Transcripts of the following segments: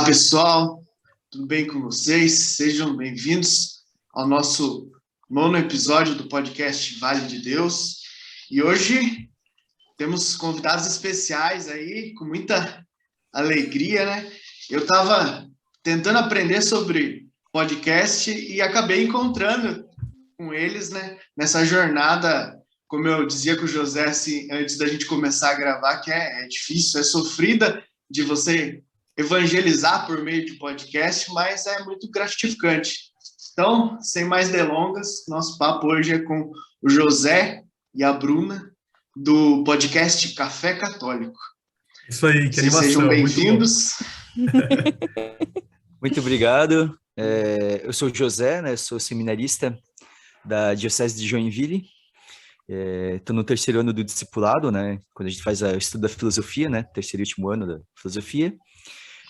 Olá, pessoal, tudo bem com vocês? Sejam bem-vindos ao nosso 9º episódio do podcast Vale de Deus. E hoje temos convidados especiais aí, com muita alegria, né? Eu estava tentando aprender sobre podcast e acabei encontrando com eles, né? Nessa jornada, como eu dizia com o José assim, antes da gente começar a gravar, que é difícil, é sofrida de você evangelizar por meio de podcast, mas é muito gratificante. Então, sem mais delongas, nosso papo hoje é com o José e a Bruna, do podcast Café Católico. Isso aí, que Vocês animação. Sejam bem-vindos. Muito obrigado. Eu sou o José, né? Sou seminarista da Diocese de Joinville. Estou no 3º ano do discipulado, né? Quando a gente faz o estudo da filosofia, né? 3º e último ano da filosofia.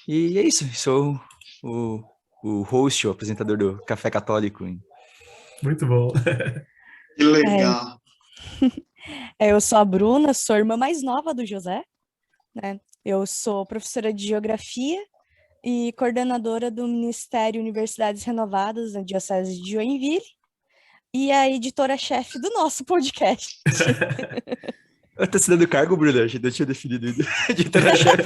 E é isso, sou o host, o apresentador do Café Católico. Muito bom. Que legal. Eu sou a Bruna, sou a irmã mais nova do José, né? Eu sou professora de Geografia e coordenadora do Ministério Universidades Renovadas na Diocese de Joinville e a editora-chefe do nosso podcast. Eu tô se dando cargo, Bruna? A gente não tinha definido ainda. Editora-chefe.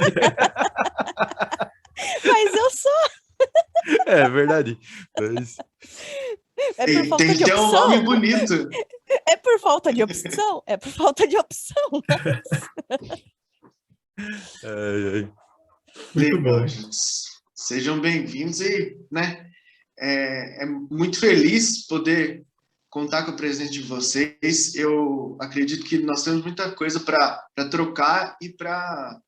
Mas eu sou. É verdade. Mas... É por falta Tem de que ter um opção. nome bonito. É por falta de opção? É por falta de opção. Muito bom. Gente. Sejam bem-vindos e, né, é muito feliz poder contar com a presença de vocês. Eu acredito que nós temos muita coisa para trocar e para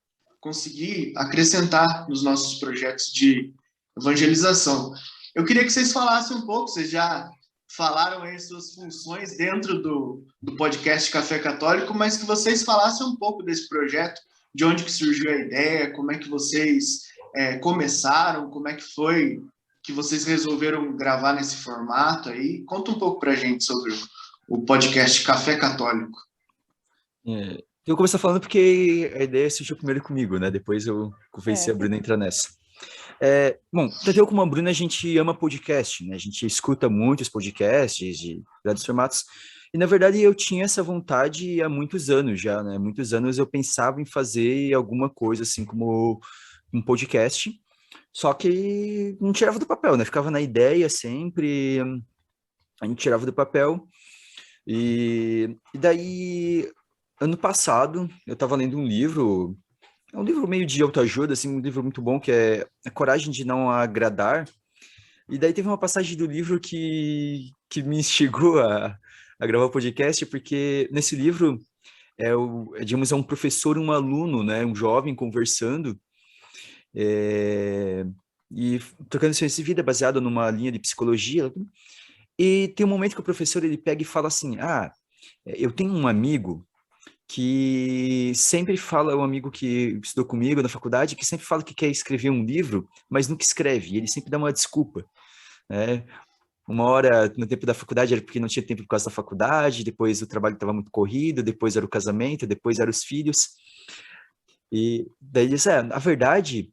conseguir acrescentar nos nossos projetos de evangelização. Eu queria que vocês falassem um pouco, vocês já falaram aí suas funções dentro do podcast Café Católico, mas que vocês falassem um pouco desse projeto, de onde que surgiu a ideia, como é que vocês começaram, como é que foi que vocês resolveram gravar nesse formato aí. Conta um pouco pra gente sobre o podcast Café Católico. Eu vou começar falando porque a ideia surgiu primeiro comigo, né? Depois eu convenci a Bruna a entrar nessa. Bom, tanto eu como a Bruna, a gente ama podcast, né? A gente escuta muitos podcasts de vários formatos. E, na verdade, eu tinha essa vontade há muitos anos já, né? Muitos anos eu pensava em fazer alguma coisa, assim, como um podcast. Só que não tirava do papel, né? Ficava na ideia sempre, a gente tirava do papel. E daí, ano passado, eu estava lendo um livro, é um livro meio de autoajuda, assim, um livro muito bom, que é A Coragem de Não Agradar. E daí teve uma passagem do livro que me instigou a gravar o podcast, porque nesse livro, digamos, é um professor e um aluno, né? Um jovem conversando, e trocando experiência de vida baseado numa linha de psicologia. E tem um momento que o professor ele pega e fala assim: eu tenho um amigo que sempre fala, um amigo que estudou comigo na faculdade, que sempre fala que quer escrever um livro, mas nunca escreve, e ele sempre dá uma desculpa, né? Uma hora, no tempo da faculdade, era porque não tinha tempo por causa da faculdade, depois o trabalho estava muito corrido, depois era o casamento, depois eram os filhos. E daí ele disse, na verdade,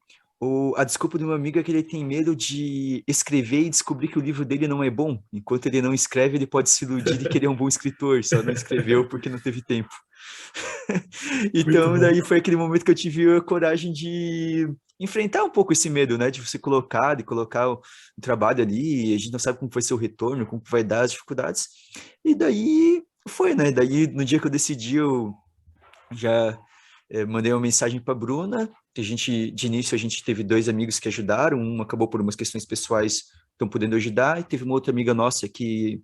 a desculpa do meu amigo é que ele tem medo de escrever e descobrir que o livro dele não é bom. Enquanto ele não escreve, ele pode se iludir de que ele é um bom escritor, só não escreveu porque não teve tempo. Então, daí foi aquele momento que eu tive a coragem de enfrentar um pouco esse medo, né? De você colocar o trabalho ali, a gente não sabe como vai ser o retorno, como vai dar as dificuldades. E daí foi, né? Daí, no dia que eu decidi, eu já mandei uma mensagem para a Bruna, que de início a gente teve 2 amigos que ajudaram, um acabou por umas questões pessoais, estão podendo ajudar, e teve uma outra amiga nossa que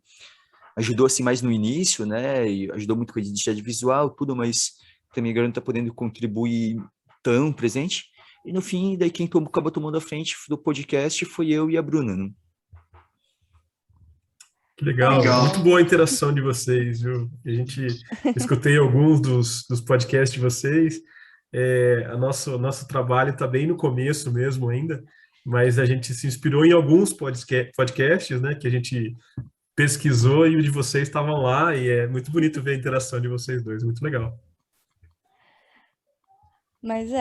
ajudou assim mais no início, né, e ajudou muito com a identidade visual, tudo, mas também agora não está podendo contribuir tão presente. E no fim, daí quem acabou tomando a frente do podcast foi eu e a Bruna, né? Que legal, muito boa a interação de vocês, viu? Escutei alguns dos podcasts de vocês. Nosso trabalho está bem no começo mesmo ainda, mas a gente se inspirou em alguns podcasts, né, que a gente pesquisou e o de vocês estavam lá, e é muito bonito ver a interação de vocês dois, muito legal. Mas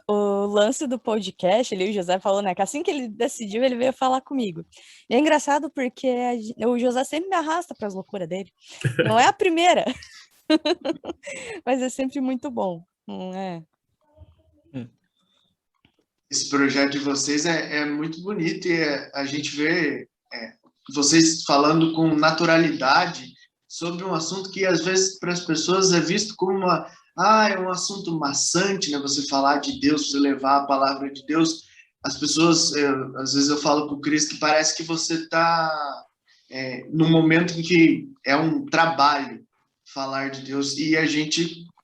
O lance do podcast, o José falou, né, que assim que ele decidiu, ele veio falar comigo. E é engraçado porque o José sempre me arrasta para as loucuras dele. Não é a primeira, mas é sempre muito bom, não é? Esse projeto de vocês é muito bonito e a gente vê vocês falando com naturalidade sobre um assunto que às vezes para as pessoas é visto como é um assunto maçante, né? Você falar de Deus, você levar a palavra de Deus. As pessoas, às vezes eu falo para o Cris que parece que você está num momento em que é um trabalho falar de Deus e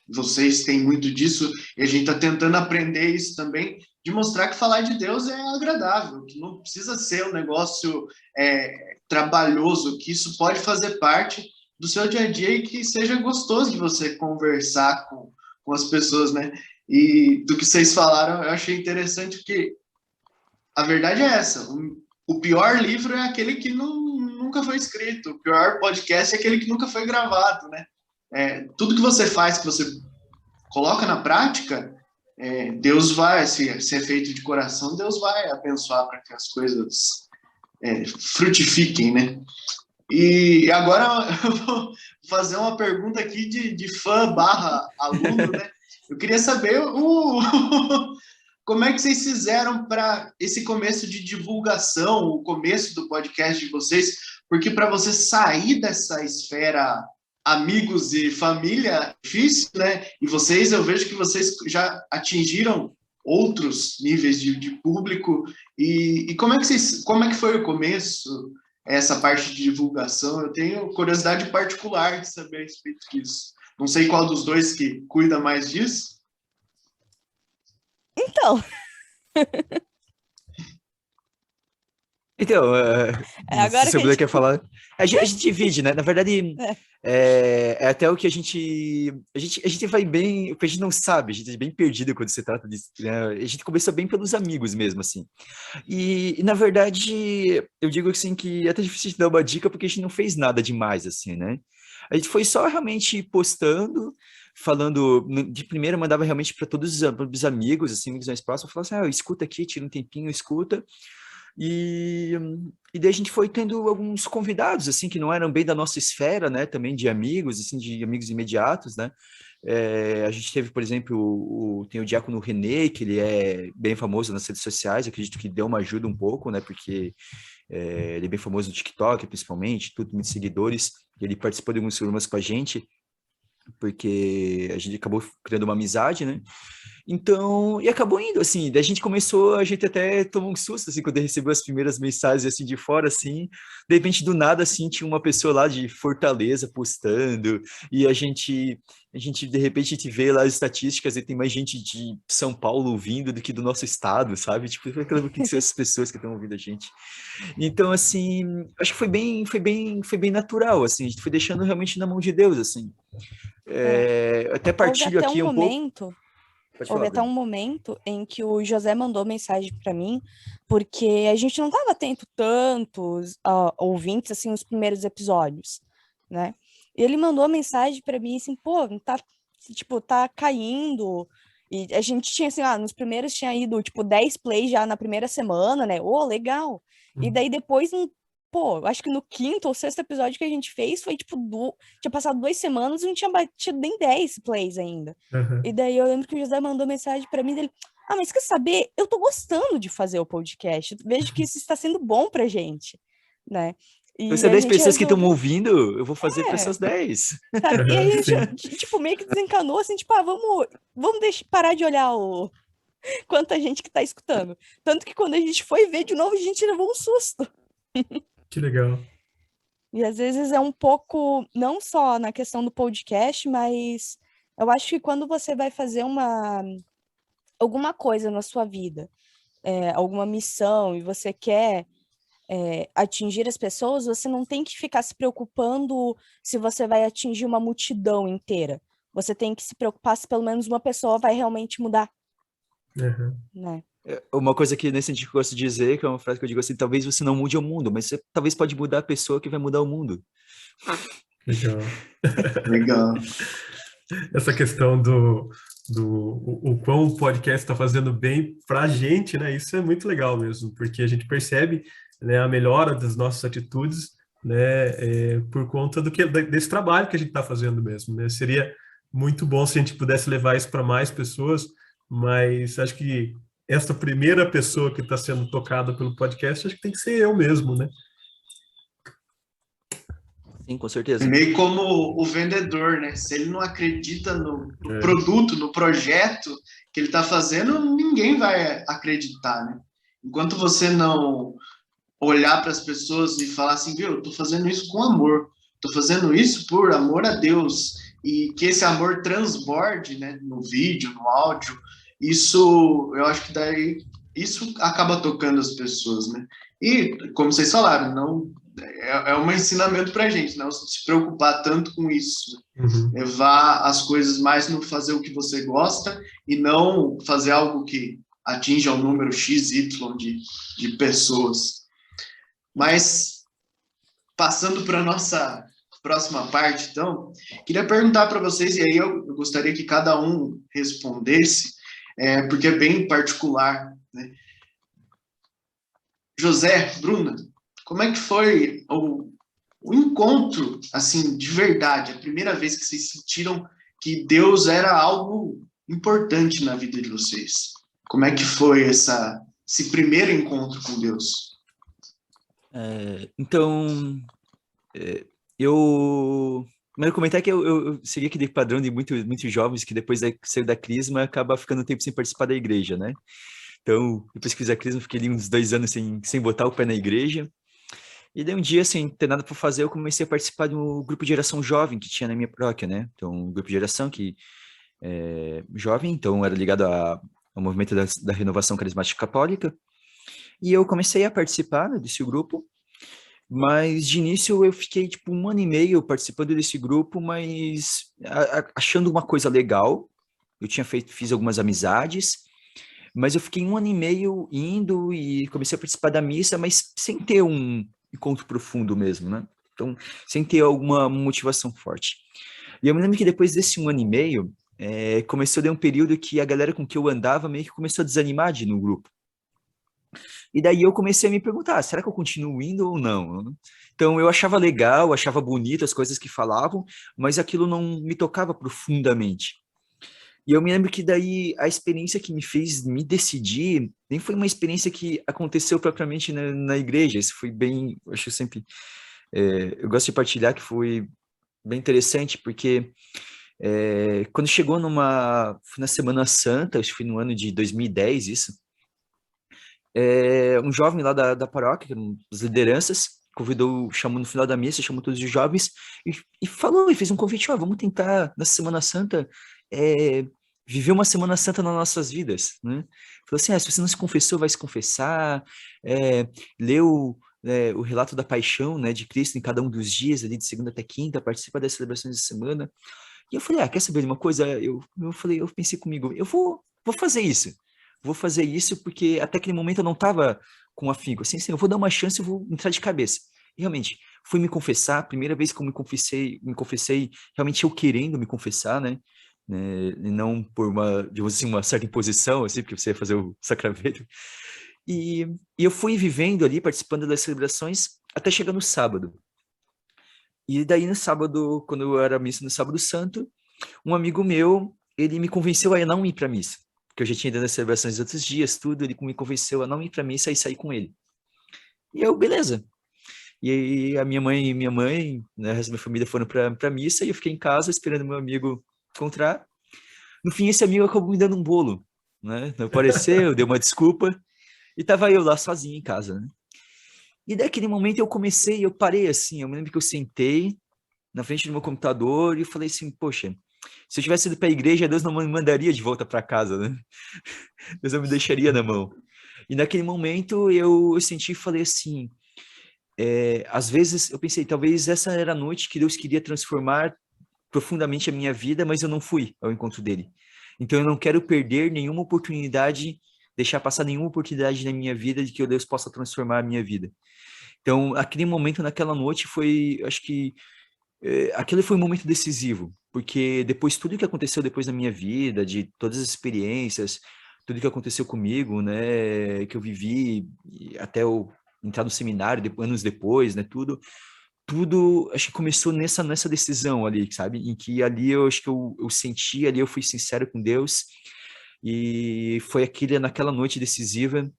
vocês têm muito disso e a gente está tentando aprender isso também, de mostrar que falar de Deus é agradável, que não precisa ser um negócio trabalhoso, que isso pode fazer parte do seu dia a dia e que seja gostoso de você conversar com as pessoas, né? E do que vocês falaram, eu achei interessante porque a verdade é essa, o pior livro é aquele que nunca foi escrito, o pior podcast é aquele que nunca foi gravado, né? Tudo que você faz, que você coloca na prática, Deus vai, se é feito de coração, Deus vai abençoar para que as coisas frutifiquem, né? E agora eu vou fazer uma pergunta aqui de fã / aluno, né? Eu queria saber como é que vocês fizeram para esse começo de divulgação, o começo do podcast de vocês, porque para você sair dessa esfera amigos e família é difícil, né? E vocês, eu vejo que vocês já atingiram outros níveis de público. E como é que foi o começo, essa parte de divulgação? Eu tenho curiosidade particular de saber a respeito disso. Não sei qual dos dois que cuida mais disso. Então, agora se que você quer falar, a gente divide, né? Na verdade, é até o que a gente vai bem, o que a gente não sabe, a gente é bem perdido quando se trata disso, né? A gente começou bem pelos amigos mesmo, assim. E na verdade, eu digo assim que é até difícil de dar uma dica porque a gente não fez nada demais, assim, né? A gente foi só realmente postando, falando, de primeira mandava realmente para todos os amigos, assim, amigos mais próximos, falava assim, escuta aqui, tira um tempinho, escuta. E daí a gente foi tendo alguns convidados, assim, que não eram bem da nossa esfera, né, também de amigos, assim, de amigos imediatos, né. A gente teve, por exemplo, tem o Diácono René, que ele é bem famoso nas redes sociais, acredito que deu uma ajuda um pouco, né, porque ele é bem famoso no TikTok, principalmente, tudo, muitos seguidores, e ele participou de alguns programas com a gente, porque a gente acabou criando uma amizade, né? Então, e acabou indo, assim, daí a gente até tomou um susto, assim, quando recebeu as primeiras mensagens, assim, de fora, assim, de repente, do nada, assim, tinha uma pessoa lá de Fortaleza postando, e a gente, de repente, te vê lá as estatísticas e tem mais gente de São Paulo ouvindo do que do nosso estado, sabe? Tipo, o que são essas pessoas que estão ouvindo a gente? Então, assim, acho que foi bem natural, assim, a gente foi deixando realmente na mão de Deus, assim. Até partilho aqui um pouco. Houve até um momento em que o José mandou mensagem para mim, porque a gente não estava tendo tantos ouvintes assim nos primeiros episódios, né? E ele mandou mensagem para mim assim, pô, tá caindo. E a gente tinha assim, nos primeiros tinha ido tipo 10 plays já na primeira semana, né? Legal. E daí depois acho que no quinto ou sexto episódio que a gente fez foi, tipo, tinha passado 2 semanas e não tinha batido nem 10 plays ainda. Uhum. E daí eu lembro que o José mandou mensagem pra mim dele, mas quer saber? Eu tô gostando de fazer o podcast. Eu vejo que isso está sendo bom pra gente, né? E se é 10 pessoas que estão ouvindo, eu vou fazer para essas 10. Sabe? E aí a gente, tipo, meio que desencanou, assim, tipo, vamos parar de olhar quanta gente que tá escutando. Tanto que quando a gente foi ver de novo, a gente levou um susto. Que legal. E às vezes é um pouco, não só na questão do podcast, mas eu acho que quando você vai fazer alguma coisa na sua vida, alguma missão, e você quer atingir as pessoas, você não tem que ficar se preocupando se você vai atingir uma multidão inteira. Você tem que se preocupar se pelo menos uma pessoa vai realmente mudar. Uhum. Né? Uma coisa que nesse sentido que eu gosto de dizer, que é uma frase que eu digo assim, talvez você não mude o mundo, mas você talvez pode mudar a pessoa que vai mudar o mundo. Legal. Legal. Essa questão do o quão o podcast está fazendo bem para a gente, né? Isso é muito legal mesmo, porque a gente percebe, né, a melhora das nossas atitudes, né, por conta desse trabalho que a gente está fazendo mesmo, né? Seria muito bom se a gente pudesse levar isso para mais pessoas, mas acho que essa primeira pessoa que está sendo tocada pelo podcast, acho que tem que ser eu mesmo, né? Sim, com É certeza. meio como o vendedor, né? Se ele não acredita no produto, no projeto que ele está fazendo, ninguém vai acreditar, né? Enquanto você não olhar para as pessoas e falar assim, viu, eu estou fazendo isso com amor, estou fazendo isso por amor a Deus, e que esse amor transborde, né, no vídeo, no áudio, isso, eu acho que daí, isso acaba tocando as pessoas, né? E, como vocês falaram, não é um ensinamento para a gente, não se preocupar tanto com isso, Uhum. levar as coisas mais no fazer o que você gosta e não fazer algo que atinja o número X, Y de pessoas. Mas, passando para a nossa próxima parte, então, queria perguntar para vocês, e aí eu gostaria que cada um respondesse, porque é bem particular, né? José, Bruna, como é que foi o encontro, assim, de verdade, a primeira vez que vocês sentiram que Deus era algo importante na vida de vocês? Como é que foi esse primeiro encontro com Deus? Então, eu... Primeiro comentar que eu segui aquele padrão de muitos jovens que depois de sair da crisma acaba ficando um tempo sem participar da igreja, né? Então, depois que fiz a crisma, fiquei ali uns 2 anos sem botar o pé na igreja. E daí um dia, sem ter nada para fazer, eu comecei a participar do grupo de geração jovem que tinha na minha paróquia, né? Então, um grupo de geração que é jovem, então era ligado ao movimento da renovação carismática católica. E eu comecei a participar, né, desse grupo, mas de início eu fiquei tipo 1 ano e meio participando desse grupo, mas achando uma coisa legal. Eu fiz algumas amizades, mas eu fiquei 1 ano e meio indo e comecei a participar da missa, mas sem ter um encontro profundo mesmo, né? Então, sem ter alguma motivação forte. E eu me lembro que depois desse 1 ano e meio, começou a dar um período que a galera com que eu andava meio que começou a desanimar de ir no grupo. E daí eu comecei a me perguntar, será que eu continuo indo ou não? Então eu achava legal, achava bonito as coisas que falavam, mas aquilo não me tocava profundamente. E eu me lembro que daí a experiência que me fez me decidir nem foi uma experiência que aconteceu propriamente na igreja. Isso foi bem, eu acho sempre, eu gosto de partilhar que foi bem interessante, porque quando chegou na Semana Santa, acho que foi no ano de 2010 isso, um jovem lá da paróquia, que eram as lideranças, chamou no final da missa, chamou todos os jovens e falou, e fez um convite, vamos tentar, na Semana Santa, viver uma Semana Santa nas nossas vidas, né? Falou assim, se você não se confessou, vai se confessar, leu o relato da paixão, né, de Cristo em cada um dos dias, ali de segunda até quinta, participa das celebrações de semana. E eu falei, quer saber de uma coisa? Eu pensei comigo, eu vou fazer isso. Vou fazer isso porque até aquele momento eu não estava com afinco. Assim, eu vou dar uma chance, eu vou entrar de cabeça. E realmente, fui me confessar, primeira vez que eu me confessei realmente eu querendo me confessar, né? E não por digamos assim, uma certa imposição, assim, porque você ia fazer o sacramento. E eu fui vivendo ali, participando das celebrações, até chegar no sábado. E daí no sábado, quando eu era missa no Sábado Santo, um amigo meu, ele me convenceu a não ir para missa. Que eu já tinha ido nas celebrações dos outros dias, tudo, ele me convenceu a não ir para missa e sair com ele. E eu, beleza. E aí a minha mãe, né, o resto da minha família foram para missa e eu fiquei em casa esperando meu amigo encontrar. No fim, esse amigo acabou me dando um bolo, né? Não apareceu, deu uma desculpa e tava eu lá sozinho em casa, né? E daquele momento eu parei assim, eu me lembro que eu sentei na frente do meu computador e falei assim, poxa, se eu tivesse ido para a igreja, Deus não me mandaria de volta para casa, né? Deus não me deixaria na mão. E naquele momento eu senti e falei assim, às vezes eu pensei, talvez essa era a noite que Deus queria transformar profundamente a minha vida, mas eu não fui ao encontro dele. Então eu não quero perder nenhuma oportunidade, deixar passar nenhuma oportunidade na minha vida de que Deus possa transformar a minha vida. Então aquele momento naquela noite foi, acho que aquele foi um momento decisivo, porque depois tudo que aconteceu depois na minha vida, de todas as experiências, tudo que aconteceu comigo, né, que eu vivi até eu entrar no seminário, anos depois, né, tudo acho que começou nessa decisão ali, sabe? Em que ali eu acho que eu senti, ali eu fui sincero com Deus, e foi naquela noite decisiva,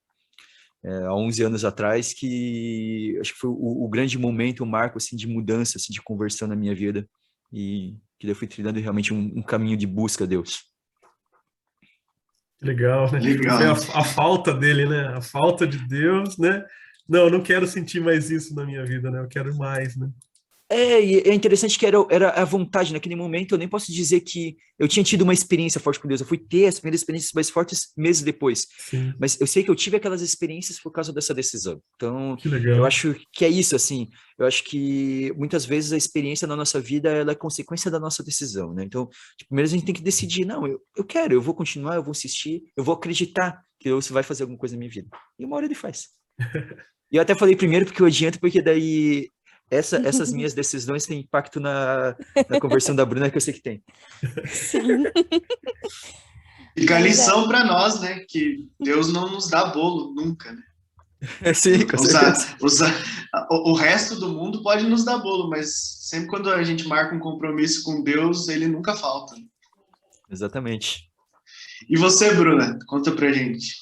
há 11 anos atrás, que acho que foi o grande momento, o marco assim, de mudança, assim, de conversão na minha vida, e que eu fui trilhando realmente um caminho de busca a Deus. Legal, né? Foi Legal. a falta dele, né? A falta de Deus, né? Não, eu não quero sentir mais isso na minha vida, né? Eu quero mais, né? E é interessante que era a vontade, naquele momento eu nem posso dizer que eu tinha tido uma experiência forte com Deus, eu fui ter as primeiras experiências mais fortes meses depois, Sim, mas eu sei que eu tive aquelas experiências por causa dessa decisão, então que eu legal. acho que é isso, assim, eu acho que muitas vezes a experiência na nossa vida, ela é consequência da nossa decisão, né, então, tipo, primeiro a gente tem que decidir, não, eu quero, eu vou continuar, eu vou insistir, eu vou acreditar que Deus vai fazer alguma coisa na minha vida, e uma hora ele faz. E eu até falei primeiro porque eu adianto, porque daí essas minhas decisões têm impacto na conversão da Bruna, que eu sei que tem. Sim, Fica a mas é. lição para nós, né? Que Deus não nos dá bolo nunca, né? Sim, com certeza. O resto do mundo pode nos dar bolo, mas sempre quando a gente marca um compromisso com Deus, ele nunca falta. Exatamente. E você, Bruna? Conta pra gente.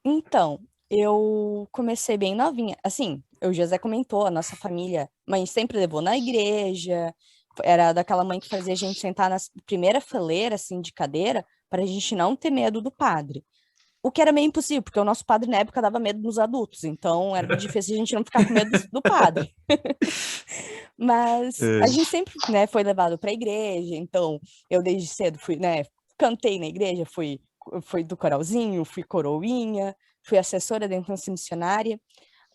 Então, eu comecei bem novinha. Assim, o José comentou, a nossa família, mãe sempre levou na igreja, era daquela mãe que fazia a gente sentar na primeira fileira, assim, de cadeira, para a gente não ter medo do padre. O que era meio impossível, porque o nosso padre na época dava medo nos adultos, então era difícil a gente não ficar com medo do padre. Mas É, a gente sempre, né, foi levado para a igreja, então eu desde cedo fui, né, cantei na igreja, fui do coralzinho, fui coroinha, fui assessora da infância missionária,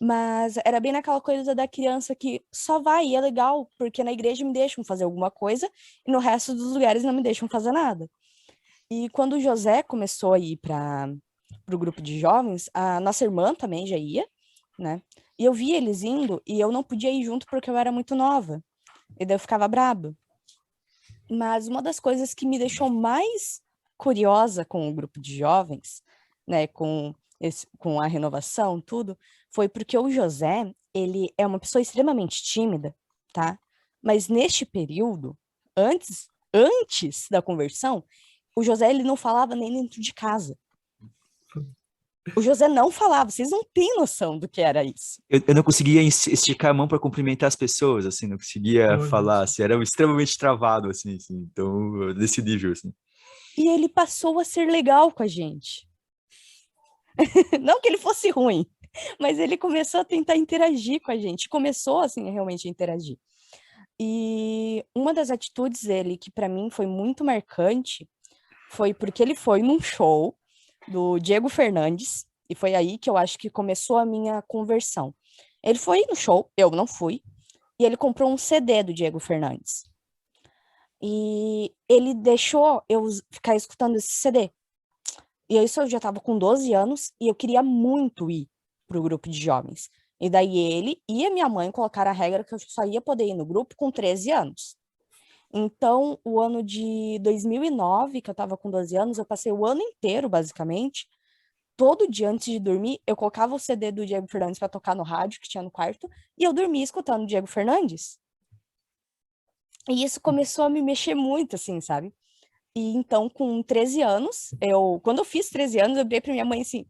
mas era bem naquela coisa da criança que só vai e é legal, porque na igreja me deixam fazer alguma coisa e no resto dos lugares não me deixam fazer nada. E quando o José começou a ir para o grupo de jovens, a nossa irmã também já ia, né? E eu via eles indo e eu não podia ir junto porque eu era muito nova. E daí eu ficava braba. Mas uma das coisas que me deixou mais curiosa com o grupo de jovens, né, com a renovação, tudo, foi porque o José, ele é uma pessoa extremamente tímida, tá? Mas neste período, antes da conversão, o José, ele não falava nem dentro de casa. O José não falava, vocês não têm noção do que era isso. eu não conseguia esticar a mão para cumprimentar as pessoas, assim, não conseguia Olha falar, só. assim, era extremamente travado, assim, então, desse nível, assim. E ele passou a ser legal com a gente. Não que ele fosse ruim, mas ele começou a tentar interagir com a gente, começou, assim, realmente a interagir. E uma das atitudes dele, que para mim foi muito marcante, foi porque ele foi num show do Diego Fernandes, e foi aí que eu acho que começou a minha conversão. Ele foi no show, eu não fui, e ele comprou um CD do Diego Fernandes. E ele deixou eu ficar escutando esse CD. E isso eu já estava com 12 anos e eu queria muito ir pro grupo de jovens. E daí ele e a minha mãe colocaram a regra que eu só ia poder ir no grupo com 13 anos. Então, o ano de 2009, que eu estava com 12 anos, eu passei o ano inteiro, basicamente, todo dia antes de dormir, eu colocava o CD do Diego Fernandes para tocar no rádio que tinha no quarto, e eu dormia escutando o Diego Fernandes. E isso começou a me mexer muito, assim, sabe? E então, com 13 anos, quando eu fiz 13 anos, eu virei pra minha mãe, assim,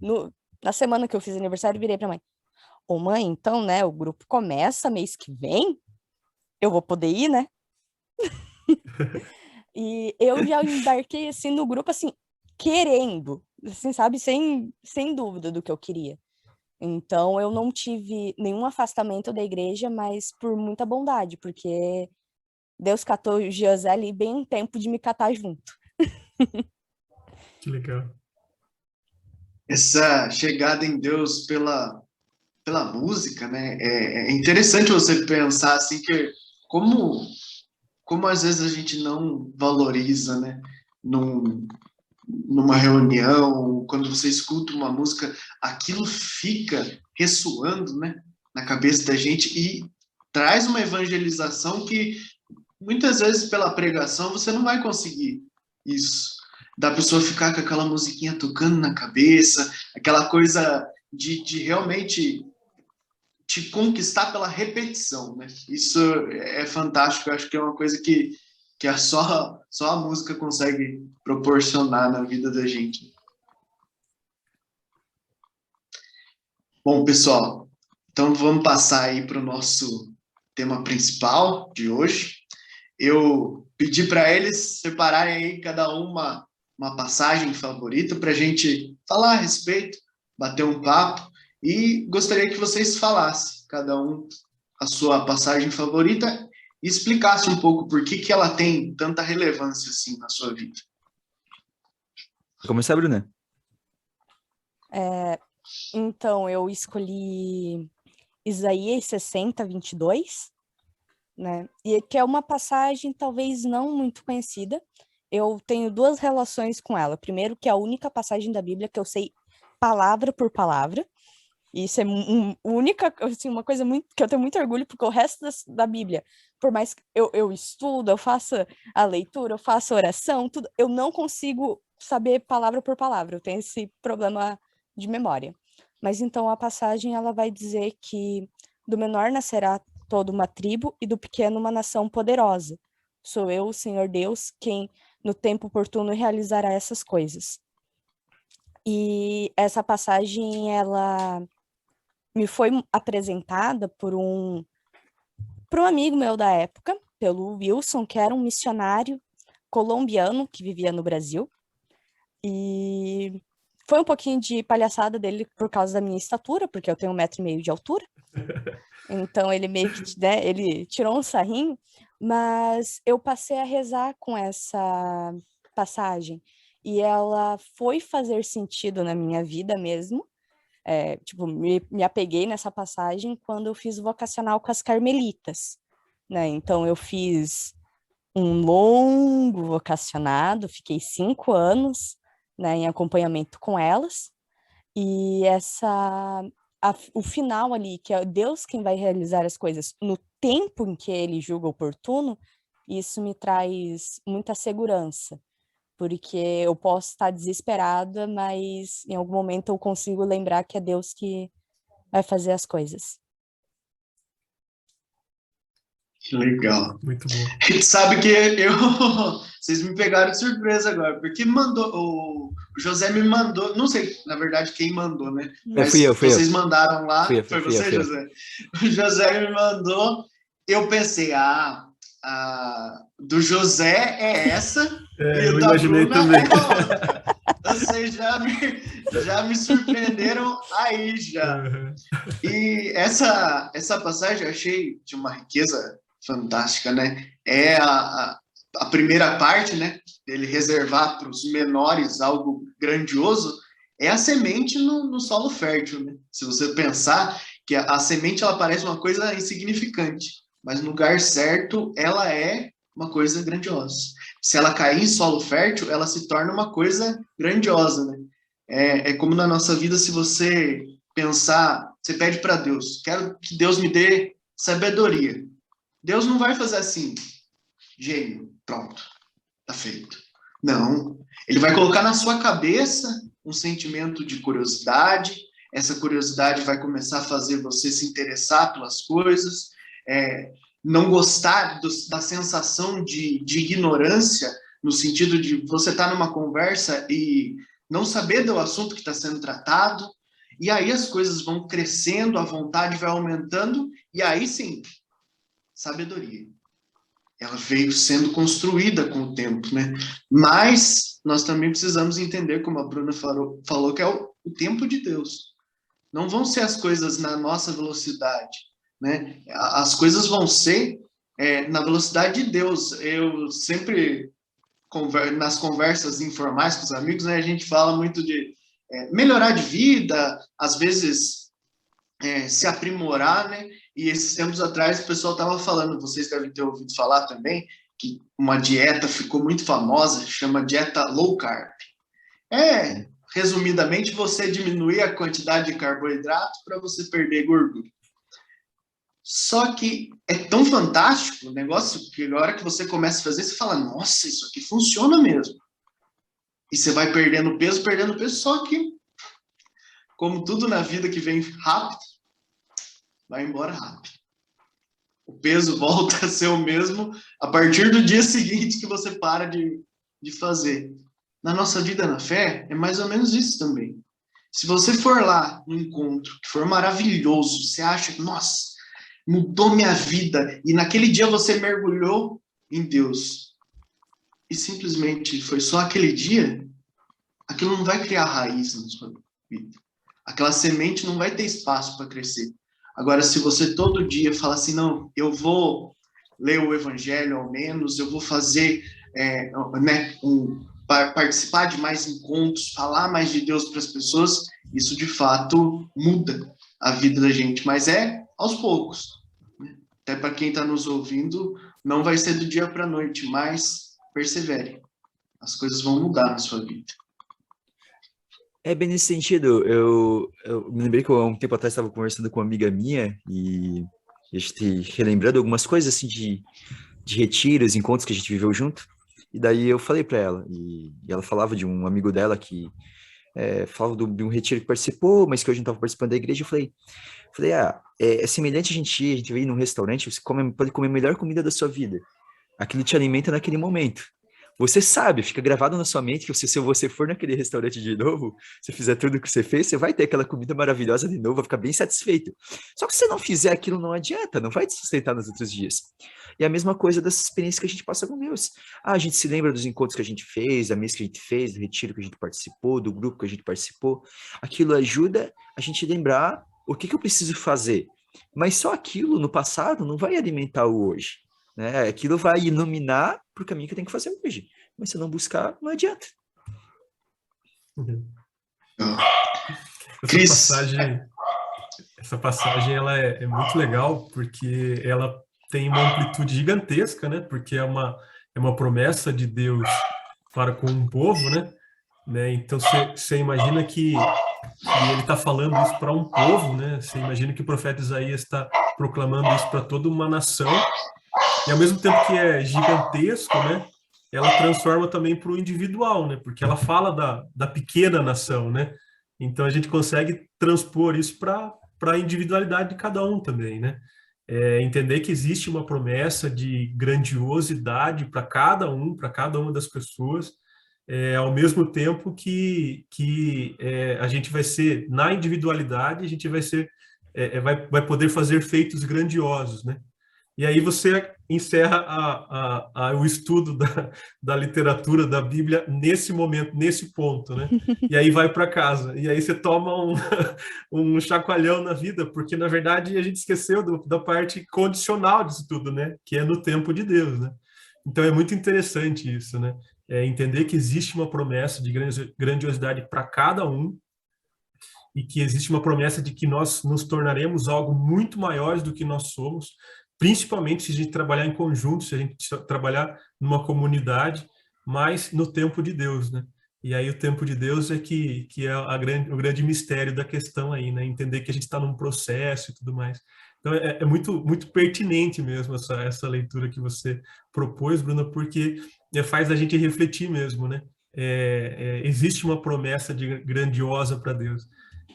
na semana que eu fiz aniversário, eu virei pra mãe, ô mãe, então, né, o grupo começa mês que vem, eu vou poder ir, né? E eu já embarquei, assim, no grupo, assim, querendo, assim, sabe, sem dúvida do que eu queria. Então, eu não tive nenhum afastamento da igreja, mas por muita bondade, porque Deus catou o José ali bem um tempo de me catar junto. Que legal. Essa chegada em Deus pela música, né? É interessante você pensar assim que como às vezes a gente não valoriza, né? Numa reunião, quando você escuta uma música, aquilo fica ressoando, né? Na cabeça da gente e traz uma evangelização que muitas vezes pela pregação você não vai conseguir isso. Da pessoa ficar com aquela musiquinha tocando na cabeça, aquela coisa de realmente te conquistar pela repetição, né? Isso é fantástico, eu acho que é uma coisa que só a música consegue proporcionar na vida da gente. Bom, pessoal, então vamos passar aí para o nosso tema principal de hoje. Eu pedi para eles separarem aí cada uma passagem favorita para a gente falar a respeito, bater um papo, e gostaria que vocês falassem, cada um, a sua passagem favorita e explicasse um pouco por que ela tem tanta relevância assim na sua vida. Vou começar, Bruna. Então, eu escolhi Isaías 60, 22, né? E que é uma passagem talvez não muito conhecida. Eu tenho duas relações com ela. Primeiro, que é a única passagem da Bíblia que eu sei palavra por palavra. Isso é única, assim, uma coisa muito, que eu tenho muito orgulho, porque o resto da Bíblia, por mais que eu estudo, eu faço a leitura, eu faço a oração, tudo, eu não consigo saber palavra por palavra, eu tenho esse problema de memória. Mas então a passagem, ela vai dizer que do menor nascerá toda uma tribo e do pequeno uma nação poderosa. Sou eu, o Senhor Deus, quem no tempo oportuno realizará essas coisas. E essa passagem, ela me foi apresentada por um amigo meu da época, pelo Wilson, que era um missionário colombiano que vivia no Brasil. E foi um pouquinho de palhaçada dele por causa da minha estatura, porque eu tenho 1,5 metro de altura. Então ele meio que, né, ele tirou um sarrinho, mas eu passei a rezar com essa passagem. E ela foi fazer sentido na minha vida mesmo. Tipo, me apeguei nessa passagem quando eu fiz o vocacional com as carmelitas, né? Então, eu fiz um longo vocacionado, fiquei 5 anos, né, em acompanhamento com elas, e o final ali, que é Deus quem vai realizar as coisas no tempo em que Ele julga oportuno, isso me traz muita segurança, porque eu posso estar desesperada, mas em algum momento eu consigo lembrar que é Deus que vai fazer as coisas. Que legal. Muito bom. A gente sabe que vocês me pegaram de surpresa agora, porque o José me mandou, não sei, na verdade, quem mandou, né? Mas fui eu. Vocês mandaram lá, foi você, José? O José me mandou, eu pensei, do José é essa, e eu o da imaginei Bruna também. é a outra. Vocês já me surpreenderam aí, já. Uhum. E essa passagem eu achei de uma riqueza fantástica, né? É a primeira parte, né? Ele reservar para os menores algo grandioso, é a semente no solo fértil, né? Se você pensar que a semente, ela parece uma coisa insignificante, mas no lugar certo, ela é uma coisa grandiosa. Se ela cair em solo fértil, ela se torna uma coisa grandiosa, né? É como na nossa vida, se você pensar, você pede para Deus, quero que Deus me dê sabedoria. Deus não vai fazer assim, gênio, pronto, tá feito. Não, ele vai colocar na sua cabeça um sentimento de curiosidade, essa curiosidade vai começar a fazer você se interessar pelas coisas, não gostar da sensação de ignorância, no sentido de você estar numa conversa e não saber do assunto que está sendo tratado, e aí as coisas vão crescendo, a vontade vai aumentando, e aí sim, sabedoria. Ela veio sendo construída com o tempo, né? Mas nós também precisamos entender, como a Bruna falou, que é o tempo de Deus. Não vão ser as coisas na nossa velocidade, né? As coisas vão ser na velocidade de Deus. Eu sempre, nas conversas informais com os amigos, né, a gente fala muito de melhorar de vida, às vezes se aprimorar, né? E esses tempos atrás o pessoal estava falando, vocês devem ter ouvido falar também, que uma dieta ficou muito famosa, chama dieta low carb. Resumidamente, você diminuir a quantidade de carboidrato para você perder gordura. Só que é tão fantástico o negócio que a hora que você começa a fazer, você fala, nossa, isso aqui funciona mesmo. E você vai perdendo peso, só que, como tudo na vida que vem rápido, vai embora rápido. O peso volta a ser o mesmo a partir do dia seguinte que você para de fazer. Na nossa vida na fé, é mais ou menos isso também. Se você for lá num encontro que for maravilhoso, você acha que, nossa, mudou minha vida, e naquele dia você mergulhou em Deus, e simplesmente foi só aquele dia, aquilo não vai criar raiz na sua vida. Aquela semente não vai ter espaço para crescer. Agora, se você todo dia fala assim, não, eu vou ler o Evangelho ao menos, eu vou fazer, participar de mais encontros, falar mais de Deus para as pessoas, isso de fato muda a vida da gente, mas é aos poucos. Né? Até para quem está nos ouvindo, não vai ser do dia para a noite, mas persevere. As coisas vão mudar na sua vida. É bem nesse sentido. Eu me lembrei que há um tempo atrás estava conversando com uma amiga minha e a gente relembrando algumas coisas assim de retiros, encontros que a gente viveu junto. E daí eu falei para ela, e ela falava de um amigo dela que falava de um retiro que participou, mas que hoje não estava participando da igreja. Eu falei, é semelhante a gente ir num restaurante, você pode comer a melhor comida da sua vida. Aquilo te alimenta naquele momento. Você sabe, fica gravado na sua mente que se você for naquele restaurante de novo, se fizer tudo o que você fez, você vai ter aquela comida maravilhosa de novo, vai ficar bem satisfeito. Só que se você não fizer aquilo, não adianta, não vai te sustentar nos outros dias. E a mesma coisa dessa experiência que a gente passa com Deus. A gente se lembra dos encontros que a gente fez, da mesa que a gente fez, do retiro que a gente participou, do grupo que a gente participou. Aquilo ajuda a gente lembrar o que eu preciso fazer. Mas só aquilo no passado não vai alimentar o hoje. Né? Aquilo vai iluminar para o caminho que eu tenho que fazer hoje. Mas se eu não buscar, não adianta. Essa passagem ela é muito legal porque ela tem uma amplitude gigantesca, né? Porque é uma promessa de Deus para com um povo, né? Então você imagina que ele está falando isso para um povo, né? Você imagina que o profeta Isaías está proclamando isso para toda uma nação. E ao mesmo tempo que é gigantesco, né, ela transforma também para o individual, né, porque ela fala da pequena nação, né, então a gente consegue transpor isso para a individualidade de cada um também, né, entender que existe uma promessa de grandiosidade para cada uma das pessoas, ao mesmo tempo que a gente vai ser, na individualidade, a gente vai ser, vai poder fazer feitos grandiosos, né. E aí você encerra o estudo da literatura, da Bíblia, nesse momento, nesse ponto, né? E aí vai para casa. E aí você toma um chacoalhão na vida, porque, na verdade, a gente esqueceu da parte condicional disso tudo, né? Que é no tempo de Deus, né? Então, é muito interessante isso, né? Entender que existe uma promessa de grandiosidade para cada um, e que existe uma promessa de que nós nos tornaremos algo muito maiores do que nós somos, principalmente se a gente trabalhar em conjunto, se a gente trabalhar numa comunidade, mas no tempo de Deus, né? E aí o tempo de Deus é que é o grande mistério da questão aí, né? Entender que a gente está num processo e tudo mais. Então é muito, muito pertinente mesmo essa leitura que você propôs, Bruna, porque faz a gente refletir mesmo, né? Existe uma promessa grandiosa para Deus.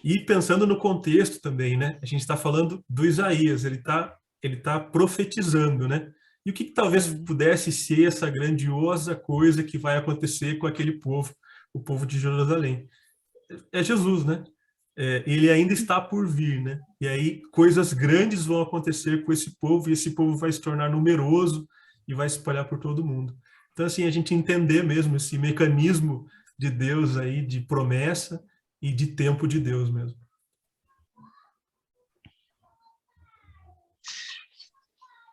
E pensando no contexto também, né? A gente está falando do Isaías, ele tá profetizando, né? E o que talvez pudesse ser essa grandiosa coisa que vai acontecer com aquele povo, o povo de Jerusalém? É Jesus, né? Ele ainda está por vir, né? E aí coisas grandes vão acontecer com esse povo, e esse povo vai se tornar numeroso e vai se espalhar por todo mundo. Então, assim, a gente entender mesmo esse mecanismo de Deus aí, de promessa e de tempo de Deus mesmo.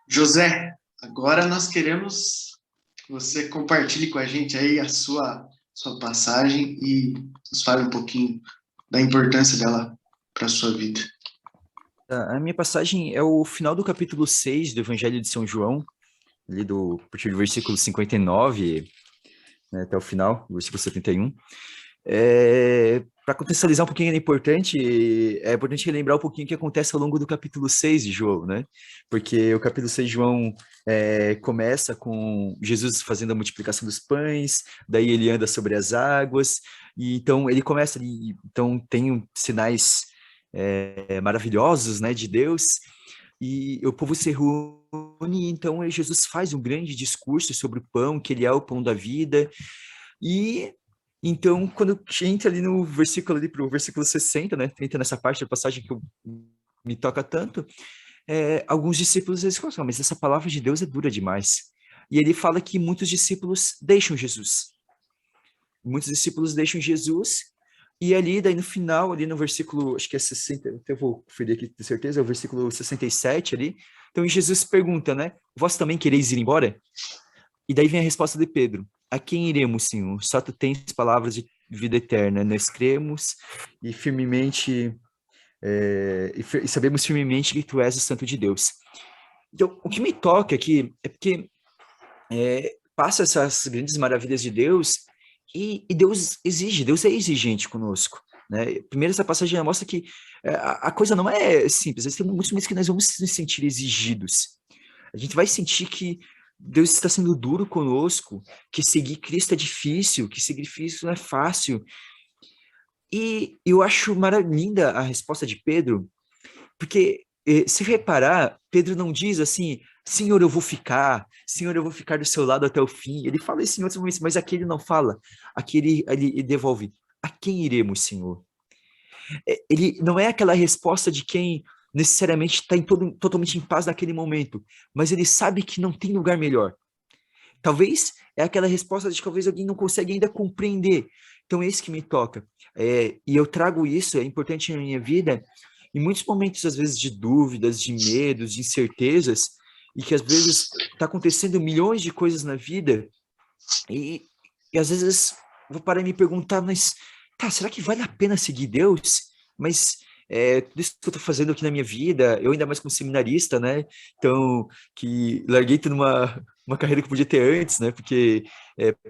José, agora nós queremos que você compartilhe com a gente aí a sua passagem e nos fale um pouquinho da importância dela para a sua vida. A minha passagem é o final do capítulo 6 do Evangelho de São João, ali a partir do versículo 59, né, até o final, versículo 71. para contextualizar um pouquinho, é importante relembrar um pouquinho o que acontece ao longo do capítulo 6 de João, né? Porque o capítulo 6 de João começa com Jesus fazendo a multiplicação dos pães, daí ele anda sobre as águas, e então ele começa ali, então tem sinais maravilhosos, né, de Deus, e o povo se reúne, então Jesus faz um grande discurso sobre o pão, que ele é o pão da vida, e então quando entra ali no versículo, ali pro versículo 60, né, entra nessa parte da passagem que me toca tanto, alguns discípulos eles falam, mas essa palavra de Deus é dura demais, e ele fala que muitos discípulos deixam Jesus, e ali, daí no final, ali no versículo, acho que é 60, eu vou conferir aqui com certeza, é o versículo 67 ali, então Jesus pergunta, né, vós também quereis ir embora? E daí vem a resposta de Pedro, a quem iremos, Senhor? Só tu tens palavras de vida eterna, nós cremos e firmemente, e sabemos firmemente que tu és o Santo de Deus. Então, o que me toca aqui é porque passa essas grandes maravilhas de Deus, e Deus é exigente conosco, né? Primeiro, essa passagem mostra que a coisa não é simples, tem muitos momentos que nós vamos nos sentir exigidos. A gente vai sentir que Deus está sendo duro conosco, que seguir Cristo é difícil, que seguir Cristo não é fácil. E eu acho linda a resposta de Pedro, porque se reparar, Pedro não diz assim, Senhor, eu vou ficar do seu lado até o fim. Ele fala isso em outros momentos, mas aqui ele não fala. Aqui ele devolve, a quem iremos, Senhor? Ele não é aquela resposta de quem necessariamente está totalmente em paz naquele momento, mas ele sabe que não tem lugar melhor. Talvez é aquela resposta de que talvez alguém não consegue ainda compreender. Então é isso que me toca. E eu trago isso, é importante na minha vida, em muitos momentos, às vezes, de dúvidas, de medos, de incertezas, e que às vezes está acontecendo milhões de coisas na vida, e às vezes vou parar e me perguntar, mas será que vale a pena seguir Deus? Mas tudo isso que eu estou fazendo aqui na minha vida, eu ainda mais como seminarista, né? Então, que larguei tudo uma carreira que eu podia ter antes, né? Porque,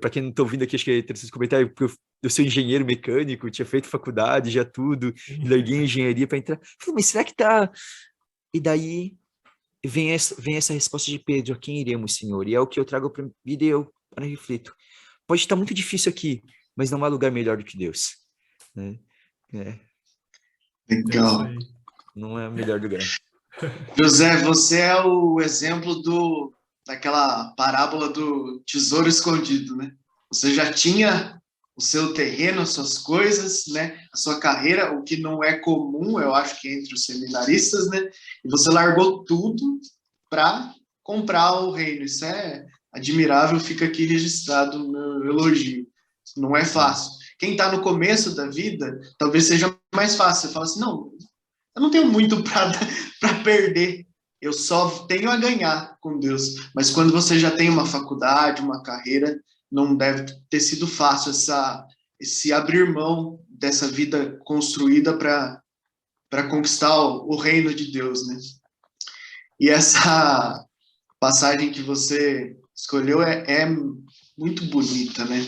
para quem não está ouvindo aqui, acho que é interessante comentar, porque eu sou engenheiro mecânico, tinha feito faculdade, já tudo, e larguei a engenharia para entrar. Falei, mas será que tá... E daí vem essa resposta de Pedro, a quem iremos, Senhor? E é o que eu trago para a vida e eu reflito. Pode estar muito difícil aqui, mas não há lugar melhor do que Deus, né? Legal. Não é o melhor lugar. José, você é o exemplo daquela parábola do tesouro escondido, né? Você já tinha o seu terreno, as suas coisas, né? A sua carreira, o que não é comum, eu acho que entre os seminaristas, né? E você largou tudo para comprar o reino. Isso é admirável, fica aqui registrado o meu elogio. Não é fácil. Quem está no começo da vida, talvez seja mais fácil. Você fala assim, não, eu não tenho muito para perder, eu só tenho a ganhar com Deus. Mas quando você já tem uma faculdade, uma carreira, não deve ter sido fácil esse abrir mão dessa vida construída para conquistar o reino de Deus, né? E essa passagem que você escolheu é muito bonita, né?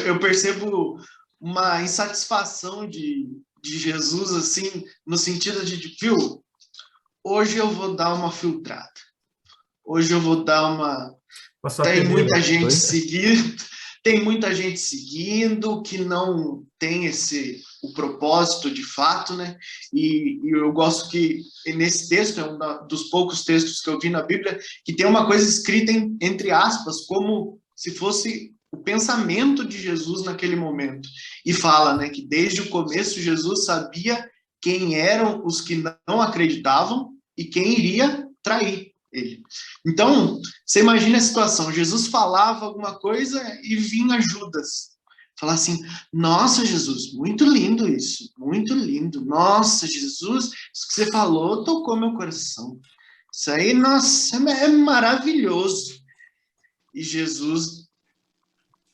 Eu percebo uma insatisfação de Jesus, assim, no sentido de, viu, hoje eu vou dar uma filtrada. Hoje eu vou dar uma... Tem muita gente seguindo, que não tem o propósito de fato, né? E eu gosto que nesse texto, é um dos poucos textos que eu vi na Bíblia, que tem uma coisa escrita entre aspas, como se fosse o pensamento de Jesus naquele momento. E fala, né, que desde o começo Jesus sabia quem eram os que não acreditavam e quem iria trair ele. Então, você imagina a situação, Jesus falava alguma coisa e vinha Judas. Falar assim, nossa, Jesus, muito lindo isso, muito lindo. Nossa, Jesus, isso que você falou tocou meu coração. Isso aí, nossa, é maravilhoso. E Jesus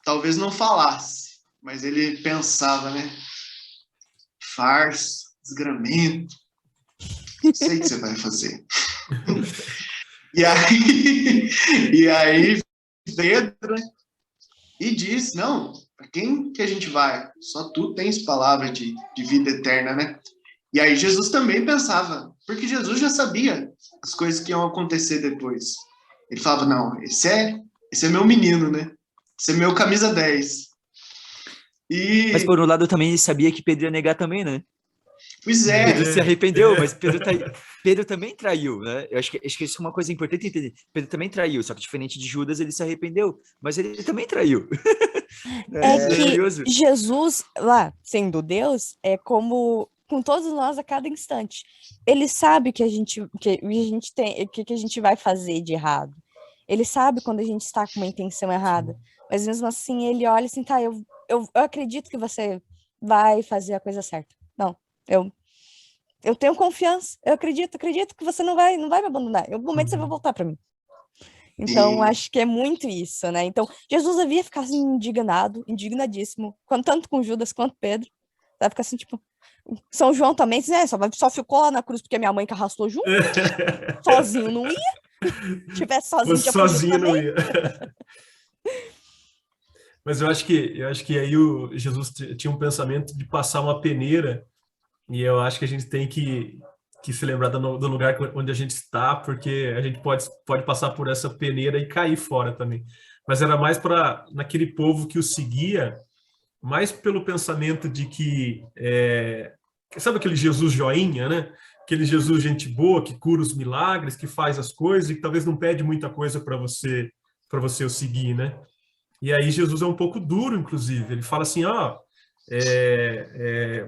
talvez não falasse, mas ele pensava, né? Farsa, desgramento, sei que você vai fazer. E aí Pedro, e diz, não, para quem que a gente vai? Só tu tens palavra de vida eterna, né? E aí Jesus também pensava, porque Jesus já sabia as coisas que iam acontecer depois. Ele falava, não, esse é meu menino, né? Esse é meu camisa 10. Mas por um lado também ele sabia que Pedro ia negar também, né? Pois é. Pedro se arrependeu, mas Pedro também traiu, né? Eu acho que isso é uma coisa importante entender. Pedro também traiu, só que diferente de Judas, ele se arrependeu, mas ele também traiu. É que curioso. Jesus, lá, sendo Deus, é como com todos nós a cada instante. Ele sabe que a gente tem, que a gente vai fazer de errado. Ele sabe quando a gente está com uma intenção errada. Mas mesmo assim, ele olha assim, tá, eu acredito que você vai fazer a coisa certa. Não, eu tenho confiança, eu acredito que você não vai me abandonar. Em algum momento você vai voltar para mim. Então, acho que é muito isso, né? Então, Jesus havia ficado assim, indignadíssimo, tanto com Judas quanto Pedro. Vai ficar assim, tipo, São João também, né? Só ficou lá na cruz porque minha mãe que arrastou junto. Sozinho não ia. Se tivesse sozinho, tinha sozinho também. não ia. Mas eu acho que aí o Jesus tinha um pensamento de passar uma peneira, e eu acho que a gente tem que se lembrar do lugar onde a gente está, porque a gente pode passar por essa peneira e cair fora também. Mas era mais para naquele povo que o seguia, mais pelo pensamento de que sabe aquele Jesus joinha, né? Aquele Jesus gente boa, que cura os milagres, que faz as coisas e que talvez não pede muita coisa para você o seguir, né? E aí Jesus é um pouco duro, inclusive. Ele fala assim,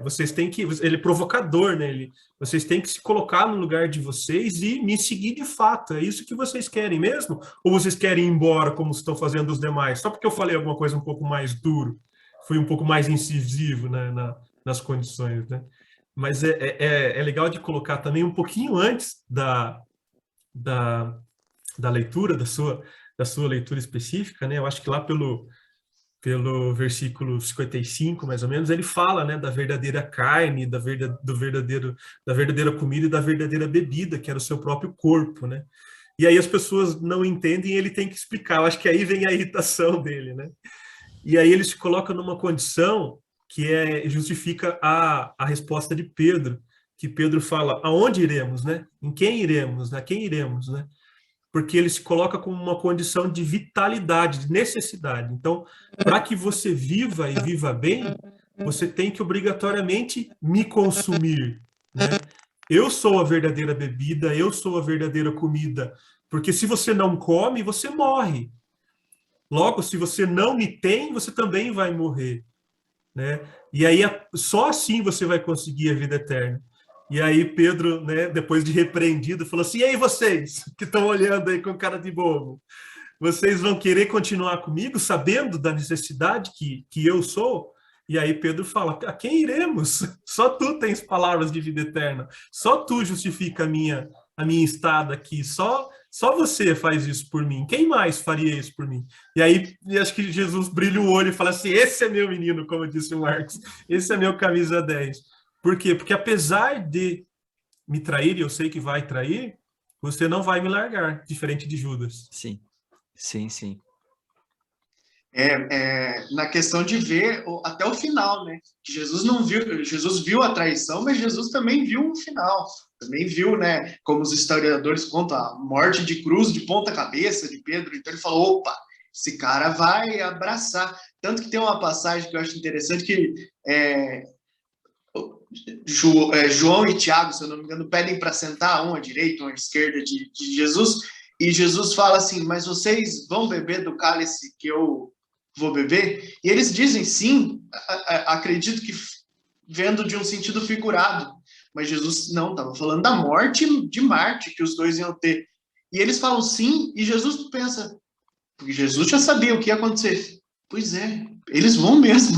vocês têm que... Ele é provocador, né? Vocês têm que se colocar no lugar de vocês e me seguir de fato. É isso que vocês querem mesmo? Ou vocês querem ir embora, como estão fazendo os demais? Só porque eu falei alguma coisa um pouco mais duro, fui um pouco mais incisivo, né, nas condições, né? Mas é legal de colocar também um pouquinho antes da leitura, da sua leitura específica, né? Eu acho que lá pelo versículo 55, mais ou menos, ele fala, né, da verdadeira carne, da verdadeira comida e da verdadeira bebida, que era o seu próprio corpo, né? E aí as pessoas não entendem e ele tem que explicar. Eu acho que aí vem a irritação dele, né? E aí ele se coloca numa condição que justifica a resposta de Pedro, que Pedro fala, aonde iremos, né? Em quem iremos? A quem iremos, né? Porque ele se coloca como uma condição de vitalidade, de necessidade. Então, para que você viva e viva bem, você tem que obrigatoriamente me consumir, né? Eu sou a verdadeira bebida, eu sou a verdadeira comida, porque se você não come, você morre. Logo, se você não me tem, você também vai morrer, né? E aí só assim você vai conseguir a vida eterna. E aí Pedro, né, depois de repreendido, falou assim, e aí vocês que estão olhando aí com cara de bobo, vocês vão querer continuar comigo sabendo da necessidade que eu sou? E aí Pedro fala, a quem iremos? Só tu tens palavras de vida eterna, só tu justifica a minha estada aqui, só você faz isso por mim, quem mais faria isso por mim? E aí acho que Jesus brilha o olho e fala assim, esse é meu menino, como disse o Marcos, esse é meu camisa 10. Por quê? Porque apesar de me trair, e eu sei que vai trair, você não vai me largar, diferente de Judas. Sim, sim, sim. Na questão de ver até o final, né? Jesus viu a traição, mas Jesus também viu o final. Também viu, né? Como os historiadores contam, a morte de cruz de ponta cabeça de Pedro. Então ele falou, opa, esse cara vai abraçar. Tanto que tem uma passagem que eu acho interessante que João e Tiago, se eu não me engano, pedem para sentar um à direita, um à esquerda de Jesus, e Jesus fala assim, mas vocês vão beber do cálice que eu vou beber? E eles dizem sim, acredito que vendo de um sentido figurado, mas Jesus não, estava falando da morte de Marte que os dois iam ter. E eles falam sim, e Jesus pensa, porque Jesus já sabia o que ia acontecer. Pois é, eles vão mesmo,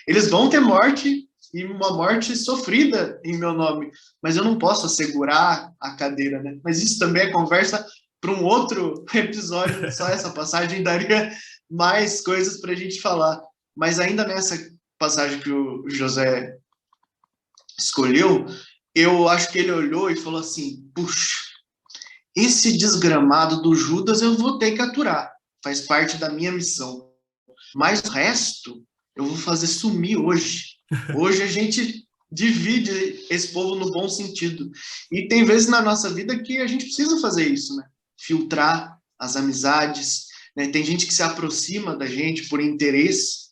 eles vão ter morte, e uma morte sofrida em meu nome, mas eu não posso assegurar a cadeira, né? Mas isso também é conversa para um outro episódio, só essa passagem daria mais coisas para a gente falar. Mas ainda nessa passagem que o José escolheu, eu acho que ele olhou e falou assim, puxa, esse desgramado do Judas eu vou ter que aturar, faz parte da minha missão. Mas o resto, eu vou fazer sumir hoje. Hoje a gente divide esse povo no bom sentido. E tem vezes na nossa vida que a gente precisa fazer isso, né? Filtrar as amizades, né? Tem gente que se aproxima da gente por interesse,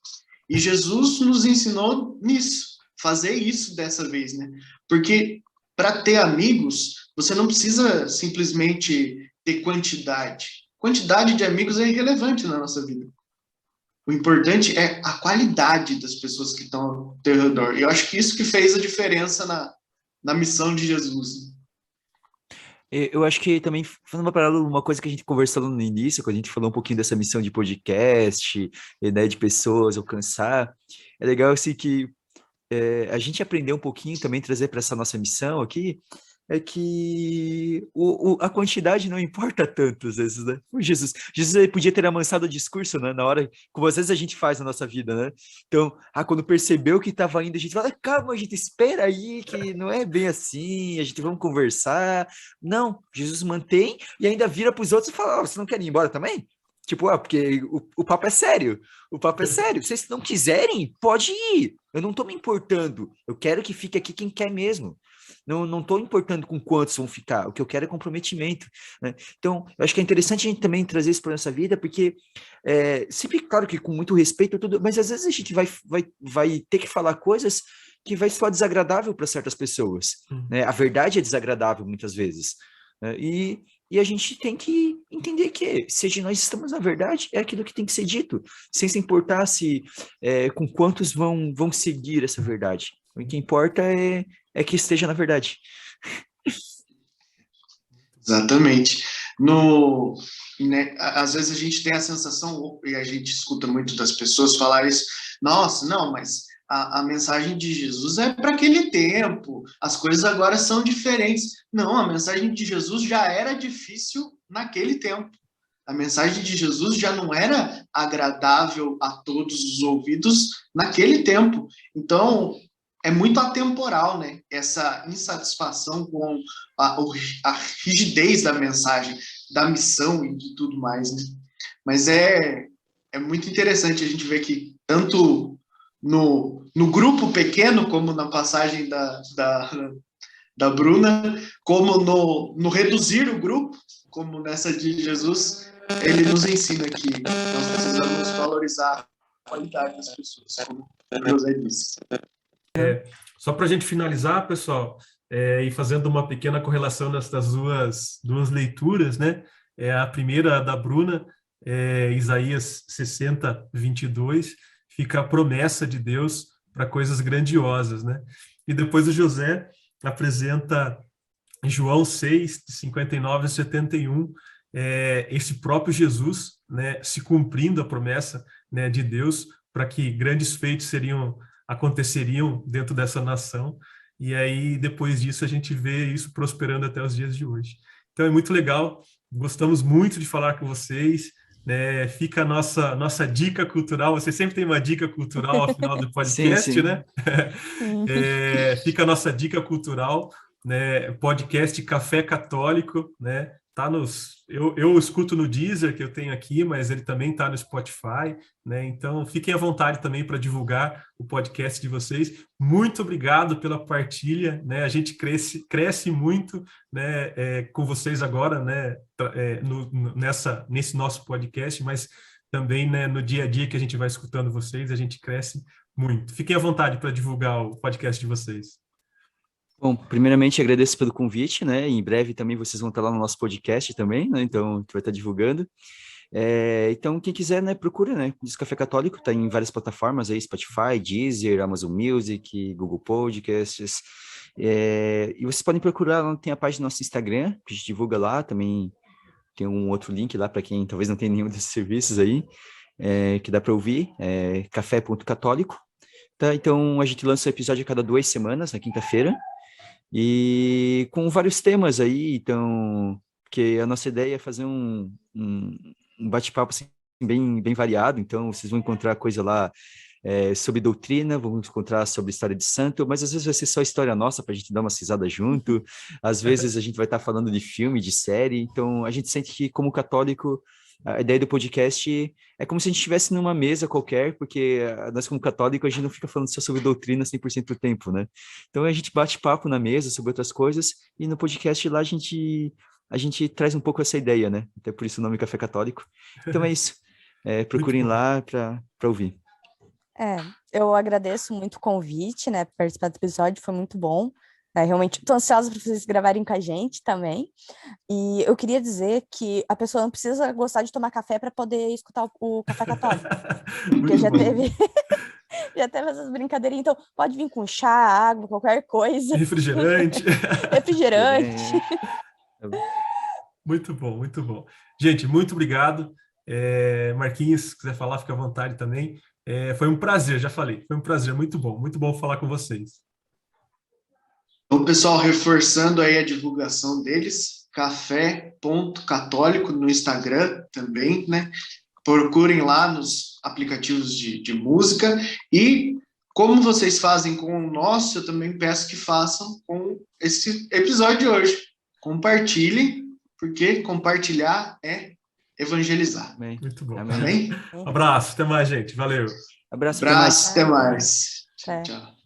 e Jesus nos ensinou nisso, fazer isso dessa vez, né? Porque para ter amigos, você não precisa simplesmente ter quantidade. Quantidade de amigos é irrelevante na nossa vida. O importante é a qualidade das pessoas que estão ao teu redor. E eu acho que isso que fez a diferença na missão de Jesus. Eu acho que também, falando uma parada, uma coisa que a gente conversou no início, quando a gente falou um pouquinho dessa missão de podcast, né, de pessoas alcançar, é legal assim que a gente aprendeu um pouquinho também, trazer para essa nossa missão aqui, é que a quantidade não importa tanto, às vezes, né? Jesus ele podia ter amansado o discurso, né? Na hora, como às vezes a gente faz na nossa vida, né? Então, quando percebeu que estava indo, a gente fala, calma, gente, espera aí, que não é bem assim, a gente vamos conversar. Não, Jesus mantém e ainda vira para os outros e fala, você não quer ir embora também? Tipo, porque o papo é sério. O papo é sério. Se vocês não quiserem, pode ir. Eu não tô me importando. Eu quero que fique aqui quem quer mesmo. Não estou importando com quantos vão ficar. O que eu quero é comprometimento, né? Então, eu acho que é interessante a gente também trazer isso para nossa vida, porque sempre, claro que com muito respeito, tudo, mas às vezes a gente vai ter que falar coisas que vai soar desagradável para certas pessoas, né? A verdade é desagradável muitas vezes, né? E a gente tem que entender que, seja nós estamos na verdade, é aquilo que tem que ser dito, sem se importar com quantos vão seguir essa verdade. O que importa é que esteja na verdade. Exatamente. Né, às vezes a gente tem a sensação, e a gente escuta muito das pessoas falar isso, nossa, não, mas a mensagem de Jesus é para aquele tempo, as coisas agora são diferentes. Não, a mensagem de Jesus já era difícil naquele tempo. A mensagem de Jesus já não era agradável a todos os ouvidos naquele tempo. Então, é muito atemporal, né? Essa insatisfação com a rigidez da mensagem, da missão e de tudo mais, né? Mas é muito interessante a gente ver que tanto no grupo pequeno, como na passagem da Bruna, como no reduzir o grupo, como nessa de Jesus, ele nos ensina que nós precisamos valorizar a qualidade das pessoas, como o José disse. Só para a gente finalizar, pessoal, e fazendo uma pequena correlação nessas duas leituras, né? A primeira da Bruna, Isaías 60, 22, fica a promessa de Deus para coisas grandiosas, né? E depois o José apresenta em João 6, de 59 a 71, esse próprio Jesus, né, se cumprindo a promessa, né, de Deus para que grandes feitos aconteceriam dentro dessa nação, e aí depois disso a gente vê isso prosperando até os dias de hoje. Então é muito legal, gostamos muito de falar com vocês, né? Fica a nossa dica cultural, você sempre tem uma dica cultural ao final do podcast, sim. Né? Fica a nossa dica cultural, né? Podcast Café Católico, né? Tá eu escuto no Deezer, que eu tenho aqui, mas ele também está no Spotify, né? Então, fiquem à vontade também para divulgar o podcast de vocês. Muito obrigado pela partilha, né? A gente cresce muito, né, com vocês agora, né, nesse nosso podcast, mas também, né, no dia a dia que a gente vai escutando vocês, a gente cresce muito. Fiquem à vontade para divulgar o podcast de vocês. Bom, primeiramente agradeço pelo convite, né? Em breve também vocês vão estar lá no nosso podcast também, né? Então, a gente vai estar divulgando. Então, quem quiser, né, procura, né? Diz Café Católico, tá em várias plataformas aí, Spotify, Deezer, Amazon Music, Google Podcasts. E vocês podem procurar, lá tem a página do nosso Instagram, que a gente divulga lá, também tem um outro link lá para quem talvez não tenha nenhum desses serviços aí, que dá para ouvir, café.católico. Tá? Então, a gente lança o episódio a cada 2 semanas, na quinta-feira, e com vários temas aí, então, porque a nossa ideia é fazer um bate-papo assim, bem variado, então vocês vão encontrar coisa lá sobre doutrina, vamos encontrar sobre história de santo, mas às vezes vai ser só história nossa para a gente dar uma risada junto, às vezes a gente vai estar falando de filme, de série, então a gente sente que como católico, a ideia do podcast é como se a gente estivesse numa mesa qualquer, porque nós como católico a gente não fica falando só sobre doutrina 100% do tempo, né? Então a gente bate papo na mesa sobre outras coisas, e no podcast lá a gente traz um pouco essa ideia, né? Até por isso o nome Café Católico. Então é isso. Procurem lá para ouvir. Eu agradeço muito o convite, né? Participar do episódio foi muito bom. Realmente estou ansiosa para vocês gravarem com a gente também. E eu queria dizer que a pessoa não precisa gostar de tomar café para poder escutar o Café Católico. Porque já teve essas brincadeirinhas. Então, pode vir com chá, água, qualquer coisa. Refrigerante. Refrigerante. Muito bom, muito bom. Gente, muito obrigado. Marquinhos, se quiser falar, fica à vontade também. Foi um prazer, já falei. Foi um prazer, muito bom falar com vocês. Então, pessoal, reforçando aí a divulgação deles, café.católico no Instagram também, né? Procurem lá nos aplicativos de música, e como vocês fazem com o nosso, eu também peço que façam com esse episódio de hoje. Compartilhem, porque compartilhar é evangelizar. Amém. Muito bom. Amém? Um abraço, até mais, gente. Valeu. Abraço, até mais. Tchau, tchau.